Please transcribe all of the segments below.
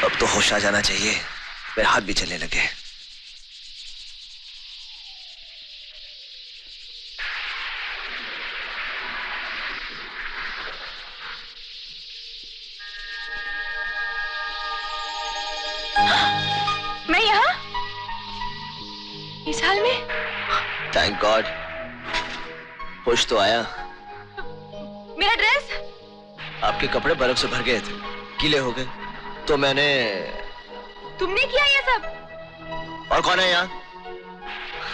अब तो होश आ जाना चाहिए, मेरे हाथ भी चलने लगे। मैं यहाँ इस हाल में? थैंक गॉड, होश तो आया। मेरा ड्रेस? आपके कपड़े बर्फ से भर गए थे, गीले हो गए, तो मैंने। तुमने किया ये सब? और कौन है यहाँ?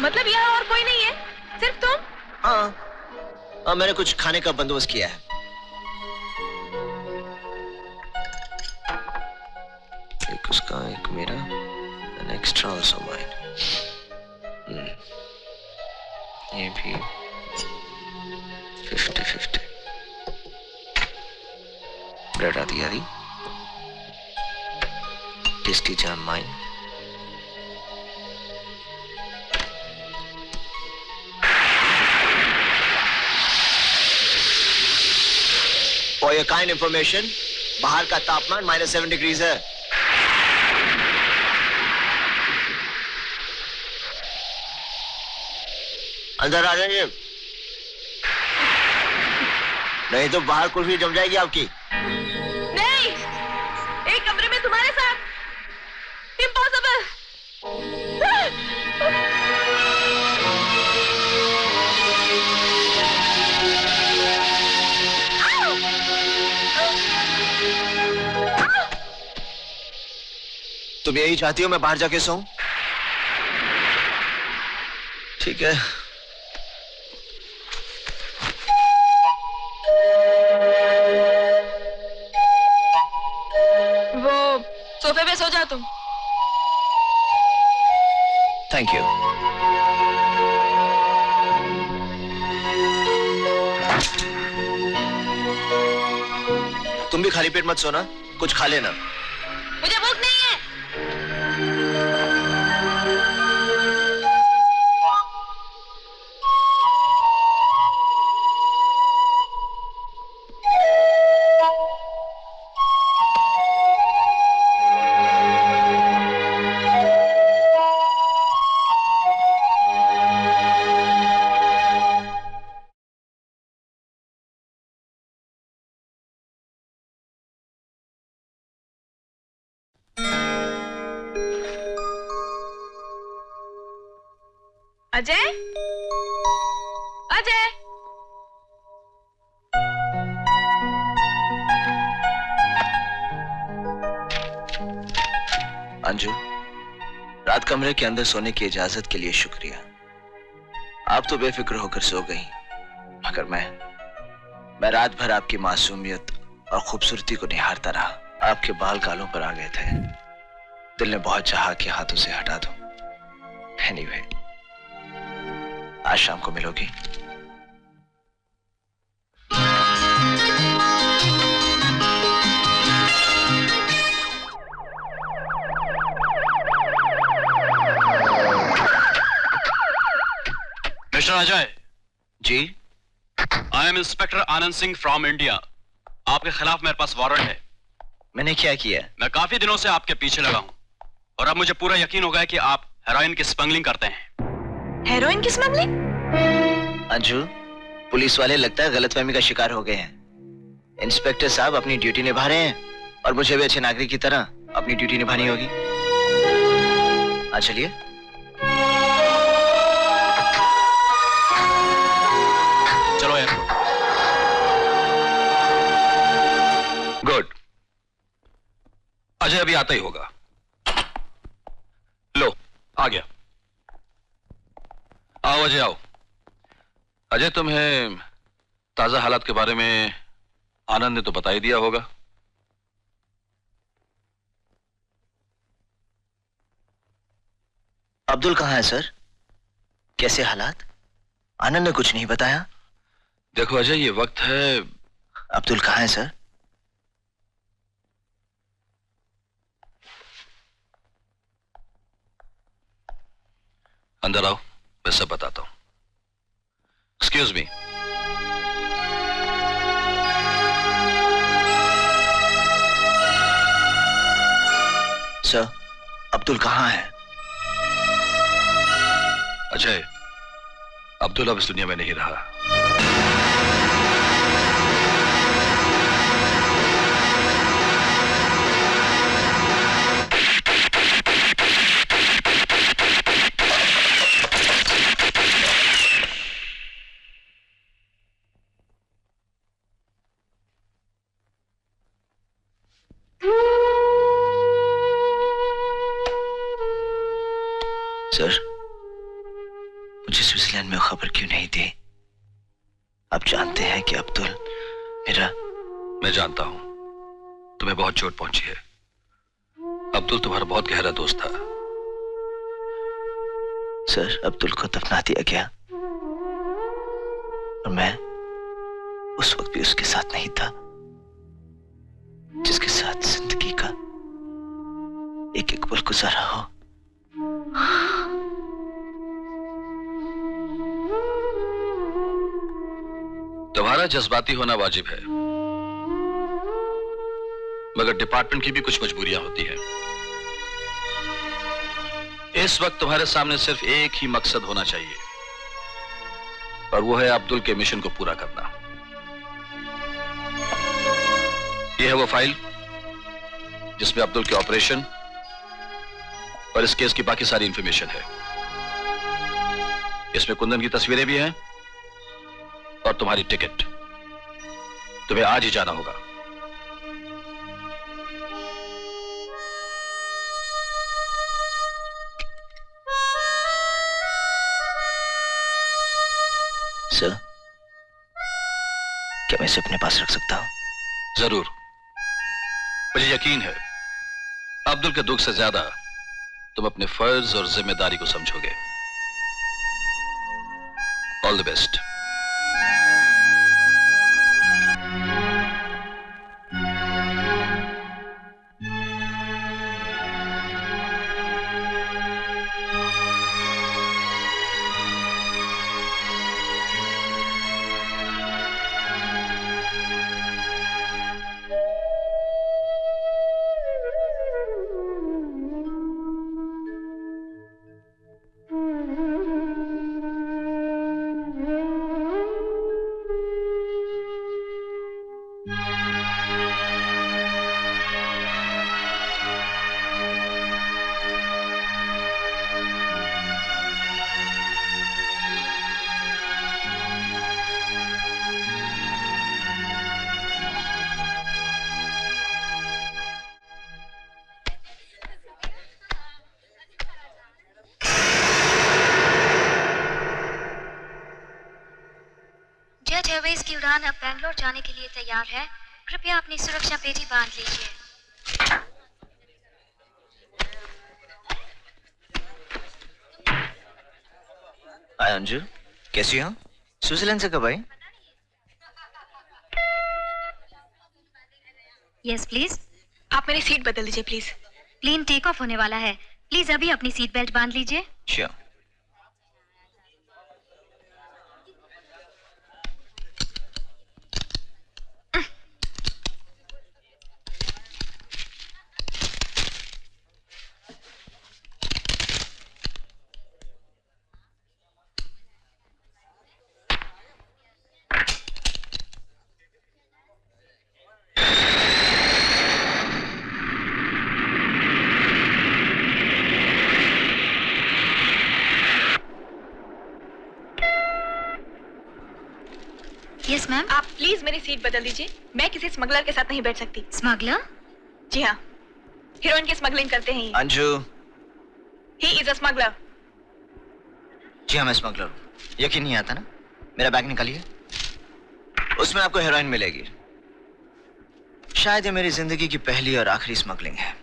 मतलब यहाँ और कोई नहीं है, सिर्फ तुम? हाँ, मैंने कुछ खाने का बंदोबस्त किया है। एक उसका, एक मेरा, एन एक्स्ट्रा ऑल्सो माइन। ये भी 50-50। ब्रेड आदि आदि, tasty jam mine. For your kind information, बाहर का तापमान -7 डिग्रीज है। अंदर आ जाइए, नहीं तो बाहर कुल्फी जम जाएगी आपकी। नहीं, एक कमरे में तुम्हारे साथ इम्पॉसिबल। तुम यही चाहती हो मैं बाहर जाके सोऊं? ठीक है। वो सोफे पे सो जाओ तुम। Thank you. तुम भी खाली पेट मत सोना, कुछ खा लेना। मुझे भूख नहीं है। अजय, अजय, अंजू, रात कमरे के अंदर सोने की इजाजत के लिए शुक्रिया। आप तो बेफिक्र होकर सो गई, मगर मैं रात भर आपकी मासूमियत और खूबसूरती को निहारता रहा। आपके बाल गालों पर आ गए थे, दिल ने बहुत चाहा कि हाथों से हटा दूं। एनीवे, आज शाम को मिलोगी? मिस्टर अजय। जी? I am inspector Anand Singh from India. आपके खिलाफ मेरे पास वारंट है। मैंने क्या किया? मैं काफी दिनों से आपके पीछे लगा हूं और अब मुझे पूरा यकीन हो गया कि आप हेरोइन की स्मगलिंग करते हैं। हेरोइन की स्मगलिंग? अंजू, पुलिस वाले लगता है गलतफहमी का शिकार हो गए हैं। इंस्पेक्टर साहब अपनी ड्यूटी निभा रहे हैं और मुझे भी अच्छे नागरिक की तरह अपनी ड्यूटी निभानी होगी। चलिए। चलो एयरपोर्ट। गुड, अजय अभी आता ही होगा। लो, आ गया। आओ अजय आओ। अजय, तुम्हें ताजा हालात के बारे में आनंद ने तो बता ही दिया होगा। अब्दुल कहाँ है सर? कैसे हालात? आनंद ने कुछ नहीं बताया। देखो अजय, ये वक्त है। अब्दुल कहाँ है सर? अंदर आओ, मैं सब बताता हूं। Excuse me. सर, अब्दुल कहाँ है? अजय, अब्दुल अब इस दुनिया में नहीं रहा। सर, मुझे स्विट्जरलैंड में खबर क्यों नहीं दी? आप जानते हैं कि अब्दुल मेरा... मैं जानता हूं, तुम्हें बहुत चोट पहुंची है। अब्दुल तुम्हारा बहुत गहरा दोस्त था। सर, अब्दुल को दफना दिया गया और मैं उस वक्त भी उसके साथ नहीं था जिसके साथ जिंदगी का एक एक पल गुजारा हो। तुम्हारा जज्बाती होना वाजिब है, मगर डिपार्टमेंट की भी कुछ मजबूरियां होती हैं। इस वक्त तुम्हारे सामने सिर्फ एक ही मकसद होना चाहिए, और वो है अब्दुल के मिशन को पूरा करना। यह है वो फाइल जिसमें अब्दुल के ऑपरेशन और इस केस की बाकी सारी इंफॉर्मेशन है। इसमें कुंदन की तस्वीरें भी हैं और तुम्हारी टिकट। तुम्हें आज ही जाना होगा। सर, क्या मैं इसे अपने पास रख सकता हूं? जरूर। मुझे यकीन है अब्दुल के दुख से ज्यादा तुम अपने फर्ज और जिम्मेदारी को समझोगे। All the best. Jet Airways की उड़ान अब बेंगलोर जाने के लिए तैयार है। कृपया अपनी सुरक्षा पेटी बांध लीजिए। हाय अंजू, कैसी हो? स्विट्जरलैंड से कब आई? Yes please. आप मेरी सीट बदल दीजिए प्लीज। प्लेन टेक ऑफ होने वाला है, प्लीज अभी अपनी सीट बेल्ट बांध लीजिए। श्योर। Yes ma'am. आप प्लीज मेरी सीट बदल दीजिए। मैं किसी स्मगलर के साथ नहीं बैठ सकती। स्मगलर? जी हाँ, हीरोइन की स्मगलिंग करते हैं ये। Anju. He is a smuggler. जी हाँ, मैं स्मगलर हूँ। यकीन नहीं आता ना? मेरा बैग निकालिए, उसमें आपको हेरोइन मिलेगी। शायद ये मेरी जिंदगी की पहली और आखिरी स्मगलिंग है।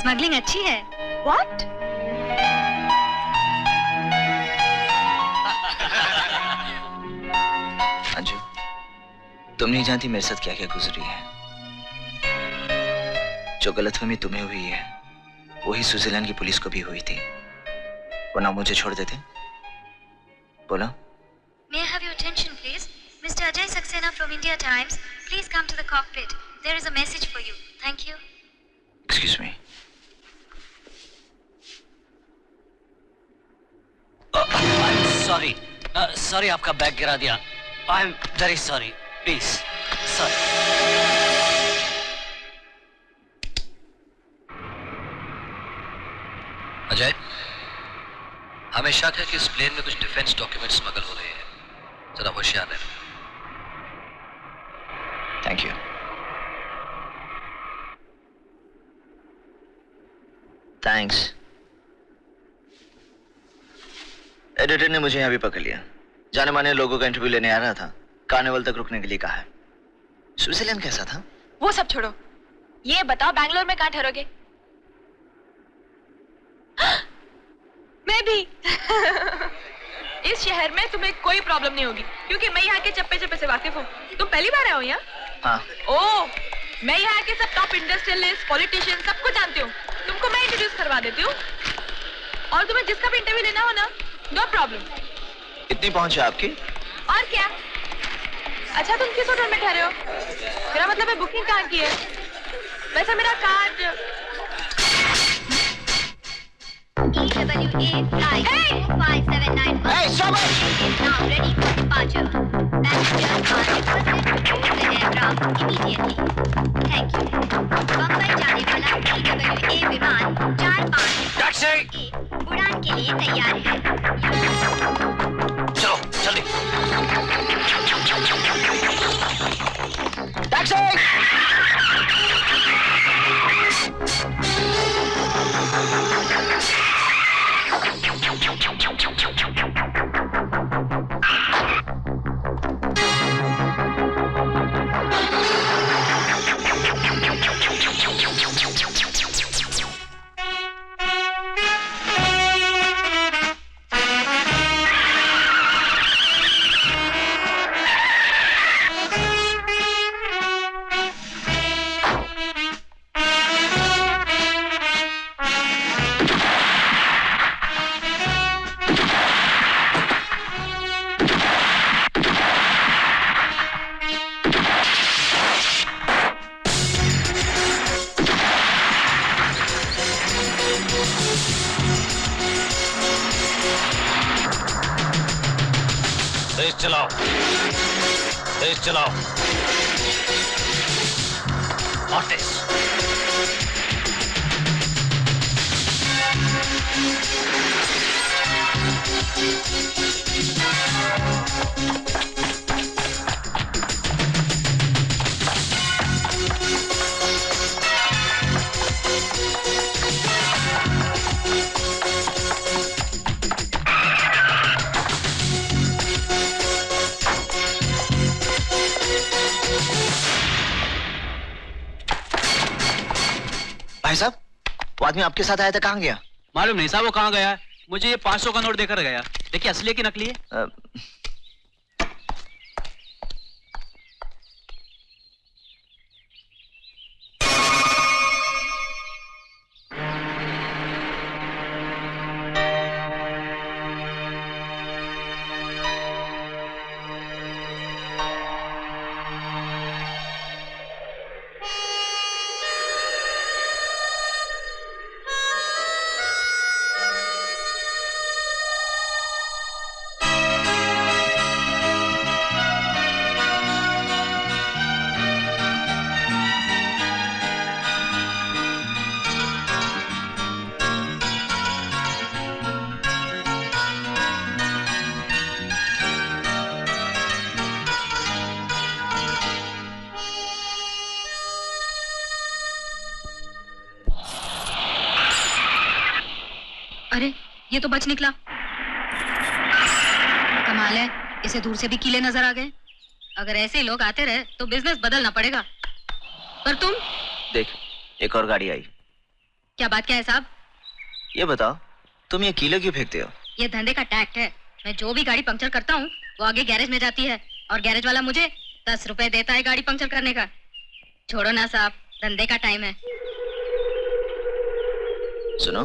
स्मगलिंग अच्छी है। व्हाट? अंजू, तुम नहीं जानती मेरे साथ क्या क्या गुजरी है। जो गलतफहमी तुम्हें हुई है वही स्विट्जरलैंड की पुलिस को भी हुई थी, वरना मुझे छोड़ देते। बोला। May I have your attention, please? Mr. Ajay Saxena from India Times. Please come to the cockpit. There is a message for you. Thank you. Excuse me. Sorry sorry आपका बैग गिरा दिया। I am very sorry, please sorry. Ajay, हमें शक है कि इस plane में कुछ डिफेंस डॉक्यूमेंट स्मगल हो रहे हैं, जरा होशियार रहना। Thank you. थैंक्स। एडिटर ने मुझे यहाँ भी पकड़ लिया। जाने माने लोगों का इंटरव्यू लेने आ रहा था। कार्निवल तक रुकने के लिए कहा है। स्विट्जरलैंड कैसा था? वो सब छोड़ो, ये बताओ बैंगलोर में कहाँ ठहरोगे? मैं भी। इस शहर में तुम्हें कोई प्रॉब्लम नहीं होगी क्योंकि मैं यहाँ के चप्पे चप्पे से वाकिफ हूँ। तुम पहली बार आए हो यहाँ? हाँ। ओह, मैं यहाँ के सब टॉप इंडस्ट्रियलिस्ट, पॉलिटिशियन सबको जानती हूँ। तुमको मैं इंट्रोड्यूस करवा देती हूँ और तुम्हें जिसका भी इंटरव्यू लेना हो ना, नो प्रॉब्लम। इतनी पहुंच है आपकी? और क्या? अच्छा, तुम किस होटल में ठहरे हो? मेरा मतलब है बुकिंग कहाँ की है? वैसे मेरा card EWA flight 579 Hey, stop it! is now ready for departure. Passengers are requested to board the aircraft immediately. Thank you. Bombay जाने वाला EWA विमान 451 उड़ान के लिए तैयार है। चलो जल्दी। टैक्सी! चलाओ, तेज चलाओ। और तेज। भाई साहब, वो आदमी आपके साथ आया था, कहाँ गया? मालूम नहीं साहब वो कहाँ गया है। मुझे ये 500 का नोट देकर गया। देखिए असली है कि नकली है। अरे ये तो बच निकला। कमाल है, इसे दूर से भी कीले नजर आ गए। अगर ऐसे ही लोग आते रहे तो बिजनेस बदलना पड़ेगा। पर तुम देख, एक और गाड़ी आई। क्या बात क्या है साहब? ये बताओ, तुम ये कीले क्यों फेंकते हो? ये धंधे का टैक्ट है। मैं जो भी गाड़ी पंक्चर करता हूँ वो आगे गैरेज में जाती है और गैरेज वाला मुझे 10 रुपए देता है गाड़ी पंक्चर करने का। छोड़ो ना साहब, धंधे का टाइम है। सुनो,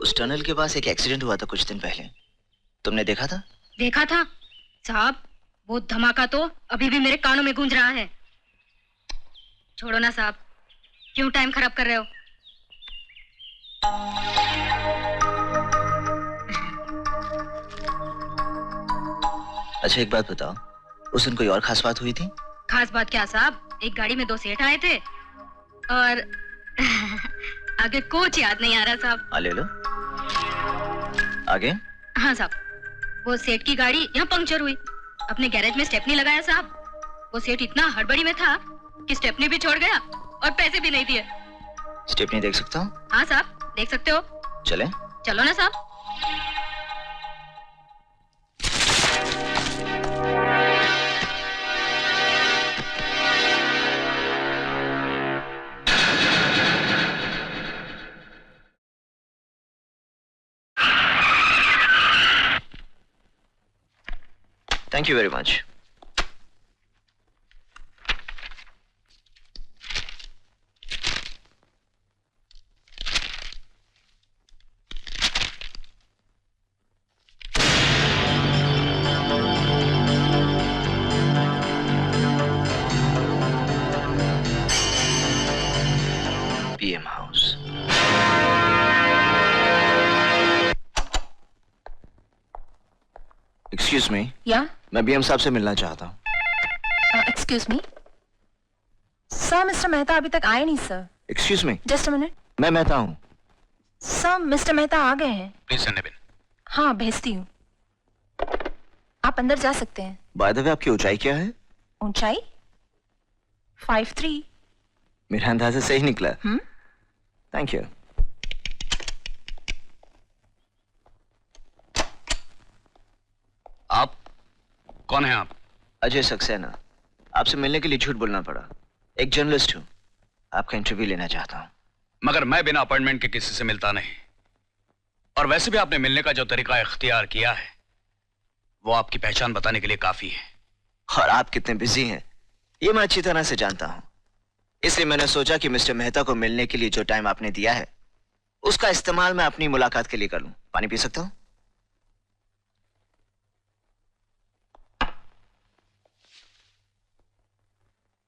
उस टनल के पास एक एक्सीडेंट हुआ था कुछ दिन पहले। तुमने देखा था? देखा था साहब, वो धमाका तो अभी भी मेरे कानों में गूंज रहा है। छोड़ो ना साहब, क्यों टाइम खराब कर रहे हो? अच्छा एक बात बताओ, उस दिन कोई और खास बात हुई थी? खास बात क्या साहब, एक गाड़ी में 2 सेठ आए थे और आगे कुछ याद नहीं आ रहा साहब। ले लो आगे। हाँ साहब, वो सेठ की गाड़ी यहाँ पंक्चर हुई, अपने गैरेज में स्टेपनी लगाया साहब। वो सेठ इतना हड़बड़ी में था कि स्टेपनी भी छोड़ गया और पैसे भी नहीं दिए। स्टेपनी देख सकता हूँ? हाँ साहब, देख सकते हो। चले? चलो ना साहब। Thank you very much. PM House. Excuse me. Yeah? मैं बीएम साहब से मिलना चाहता हूँ। Excuse me? Sir, Mr. Mehta अभी तक आए नहीं sir. Excuse me. Just a minute. मैं मेहता हूँ। Sir, Mr. मेहता आ गए हैं। Please send him in. हाँ, भेजती हूँ। आप अंदर जा सकते हैं। बाय द वे आपकी ऊंचाई क्या है? ऊंचाई 5'3". मेरा अंदाजा सही निकला। Thank you. आप कौन हैं आप? अजय सक्सेना। आपसे मिलने के लिए झूठ बोलना पड़ा। एक जर्नलिस्ट हूँ, आपका इंटरव्यू लेना चाहता हूँ। मगर मैं बिना अपॉइंटमेंट के किसी से मिलता नहीं, और वैसे भी आपने मिलने का जो तरीका इख्तियार किया है वो आपकी पहचान बताने के लिए काफी है। और आप कितने बिजी हैं ये मैं अच्छी तरह से जानता हूँ, इसलिए मैंने सोचा कि मिस्टर मेहता को मिलने के लिए जो टाइम आपने दिया है उसका इस्तेमाल मैं अपनी मुलाकात के लिए कर लूं। पानी पी सकता हूँ?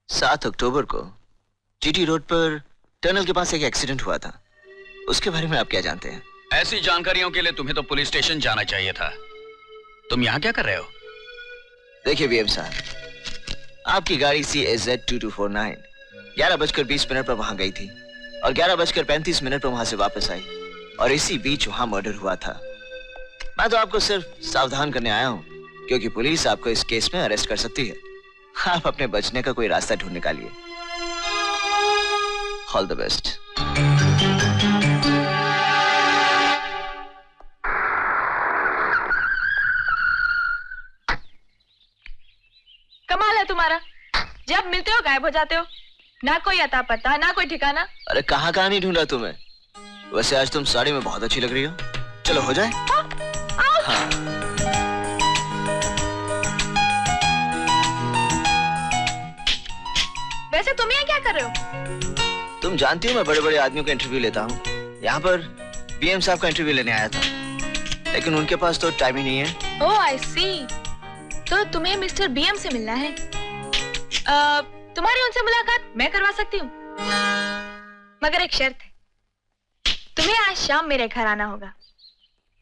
सात अक्टूबर को जीटी रोड पर टनल के पास एक एक्सीडेंट हुआ था, उसके बारे में आप क्या जानते हैं? ऐसी जानकारियों के लिए तुम्हें तो पुलिस स्टेशन जाना चाहिए था। तुम यहाँ क्या कर रहे हो? देखिए बीएम साहब, आपकी गाड़ी CAZ 2249 11:20 पर वहां गई थी और 11:35 पर वहां से वापस आई और इसी बीच वहां मर्डर हुआ था। मैं तो आपको सिर्फ सावधान करने आया हूं क्योंकि पुलिस आपको इस केस में अरेस्ट कर सकती है। आप अपने बचने का कोई रास्ता ढूंढ निकालिए। All the best. कमाल है तुम्हारा, जब मिलते हो गायब हो जाते हो, ना कोई अता पता ना कोई ठिकाना। अरे कहाँ कहाँ नहीं ढूंढा तुम्हें। वैसे आज तुम साड़ी में बहुत अच्छी लग रही हो, चलो हो जाए। हाँ। वैसे तुम यहाँ क्या कर रहे हो? तुम जानती हो मैं बड़े बड़े आदमियों का इंटरव्यू लेता हूँ, यहाँ पर बीएम साहब का इंटरव्यू लेने आया था, लेकिन उनके पास तो टाइम ही नहीं है। ओह आई सी, तो तुम्हें मिस्टर बीएम से मिलना है। तुम्हारी उनसे मुलाकात मैं करवा सकती हूँ, मगर एक शर्त है, तुम्हें आज शाम मेरे घर आना होगा।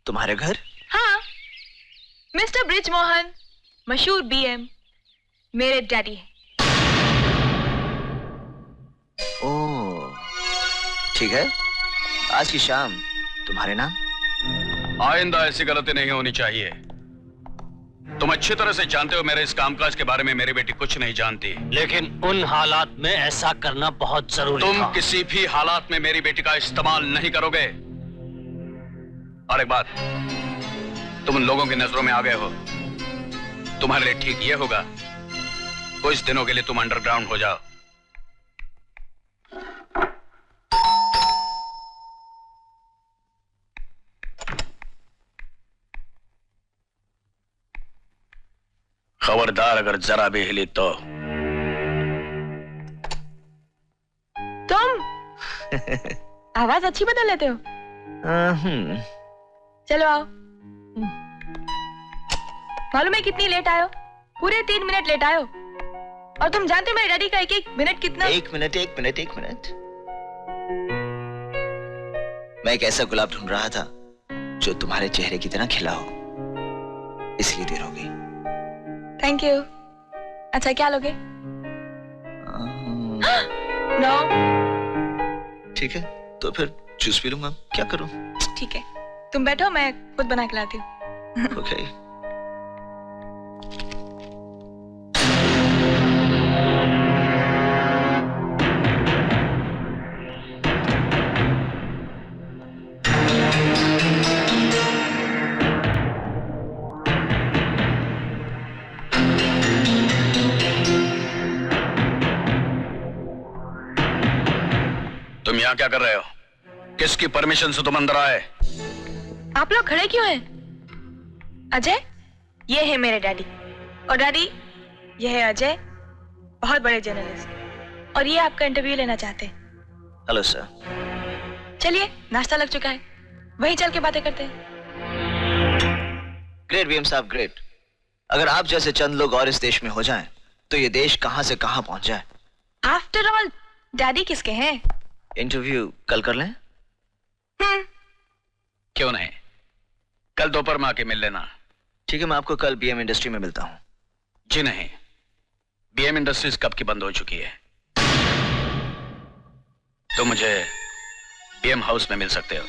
तुम्हारे घर? हाँ, मिस्टर ब्रिज मोहन मशहूर बीएम मेरे डैडी है। ओह ठीक है, आज की शाम तुम्हारे नाम। आइंदा ऐसी गलती नहीं होनी चाहिए। तुम अच्छी तरह से जानते हो मेरे इस कामकाज के बारे में मेरी बेटी कुछ नहीं जानती, लेकिन उन हालात में ऐसा करना बहुत जरूरी तुम था। किसी भी हालात में मेरी बेटी का इस्तेमाल नहीं करोगे। और एक बात, तुम उन लोगों की नजरों में आ गए हो, तुम्हारे लिए ठीक ये होगा कुछ दिनों के लिए तुम अंडरग्राउंड हो जाओ। खबरदार अगर जरा भी हिली तो। तुम आवाज अच्छी बदल लेते हो। चलो आओ। मालूम है कितनी लेट आयो? पूरे 3 मिनट लेट आयो। और तुम जानते हो मेरे डैडी का एक मिनट कितना? एक मिनट। मैं एक ऐसा गुलाब ढूंढ रहा था जो तुम्हारे चेहरे की तरह खिला हो, इसलिए देर हो गई। Thank you. अच्छा क्या लोगे? नो। ठीक है, तो फिर जूस पी लूंगा, क्या करूं? ठीक है, तुम बैठो, मैं खुद बना के लाती हूँ। ओके। तुम यहाँ क्या कर रहे हो? किसकी परमिशन से तुम अंदर आए? आप लोग खड़े क्यों हैं? अजय, ये है मेरे डैडी। और डैडी, ये है अजय, बहुत बड़े जर्नलिस्ट, और ये आपका इंटरव्यू लेना चाहते हैं। Hello sir. चलिए, नाश्ता लग चुका है, वहीं चल के बातें करते हैं। ग्रेट बीएम साहब, ग्रेट। अगर आप जैसे चंद लोग और इस देश में हो जाएं, तो ये देश कहां से कहां पहुंच जाए। आफ्टर ऑल, डैडी किसके हैं? इंटरव्यू कल कर लें? क्यों नहीं, कल दोपहर में आके मिल लेना। ठीक है, मैं आपको कल बीएम इंडस्ट्री में मिलता हूं। जी नहीं, बीएम इंडस्ट्रीज कब की बंद हो चुकी है। तो मुझे बीएम हाउस में मिल सकते हो।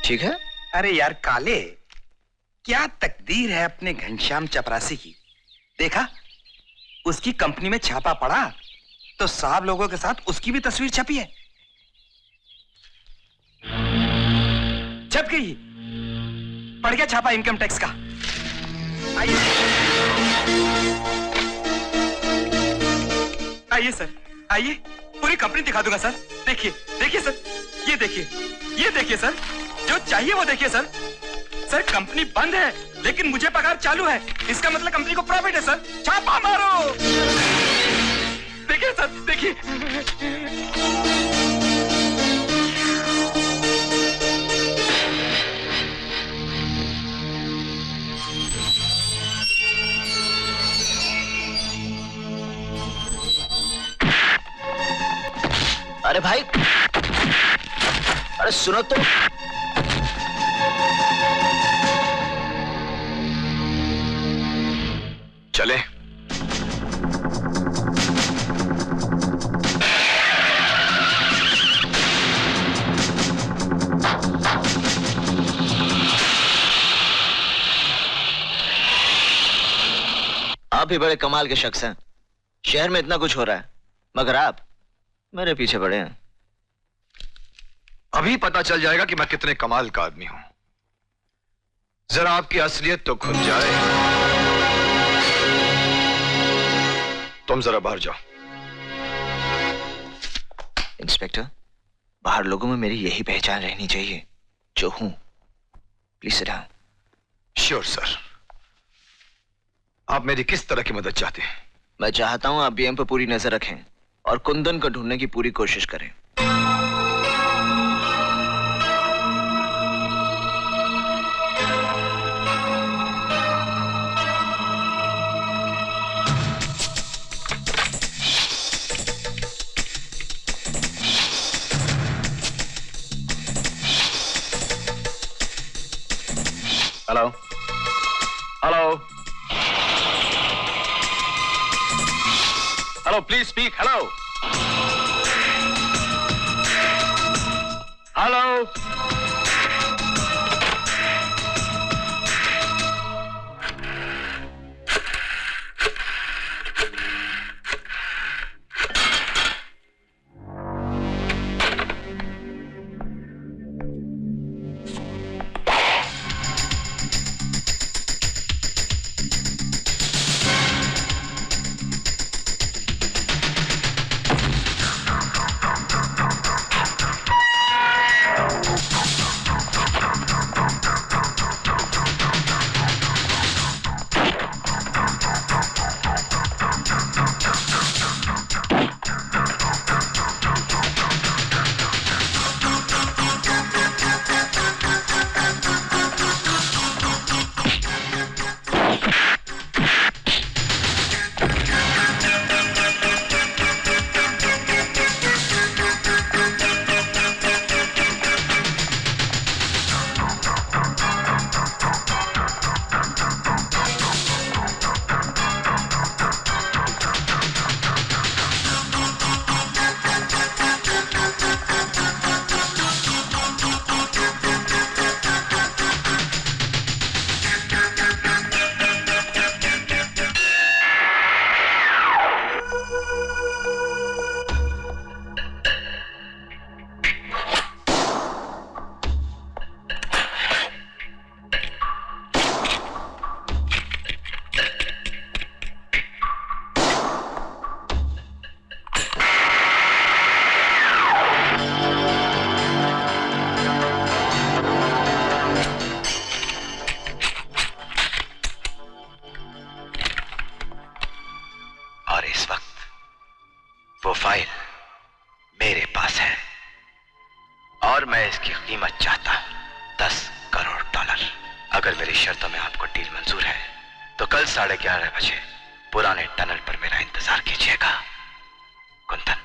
ठीक है। अरे यार काले, क्या तकदीर है अपने घनश्याम चपरासी की। देखा, उसकी कंपनी में छापा पड़ा तो साहब लोगों के साथ उसकी भी तस्वीर छपी है। छप गई, पड़ गया छापा इनकम टैक्स का। आइए सर, आइए, पूरी कंपनी दिखा दूंगा सर। देखिए देखिए सर, ये देखिए सर, जो चाहिए वो देखिए सर। सर कंपनी बंद है लेकिन मुझे पगार चालू है, इसका मतलब कंपनी को प्रॉफिट है सर। छापा मारो, देखिए सर, देखिए। अरे भाई, अरे सुनो तो। चले। आप भी बड़े कमाल के शख्स हैं। शहर में इतना कुछ हो रहा है, मगर आप मेरे पीछे पड़े हैं। अभी पता चल जाएगा कि मैं कितने कमाल का आदमी हूं। जरा आपकी असलियत तो खुल जाए। तुम जरा बाहर जाओ। इंस्पेक्टर, बाहर लोगों में मेरी यही पहचान रहनी चाहिए जो हूं। Please sit down. Sure sir. आप मेरी किस तरह की मदद चाहते हैं? मैं चाहता हूं आप बीएम पर पूरी नजर रखें और कुंदन को ढूंढने की पूरी कोशिश करें। Hello, hello, hello, please speak. Hello, hello. वो फाइल मेरे पास है और मैं इसकी कीमत चाहता हूं 10 करोड़ डॉलर। अगर मेरी शर्तों में आपको डील मंजूर है तो कल 11:30 बजे पुराने टनल पर मेरा इंतजार कीजिएगा। कुंदन।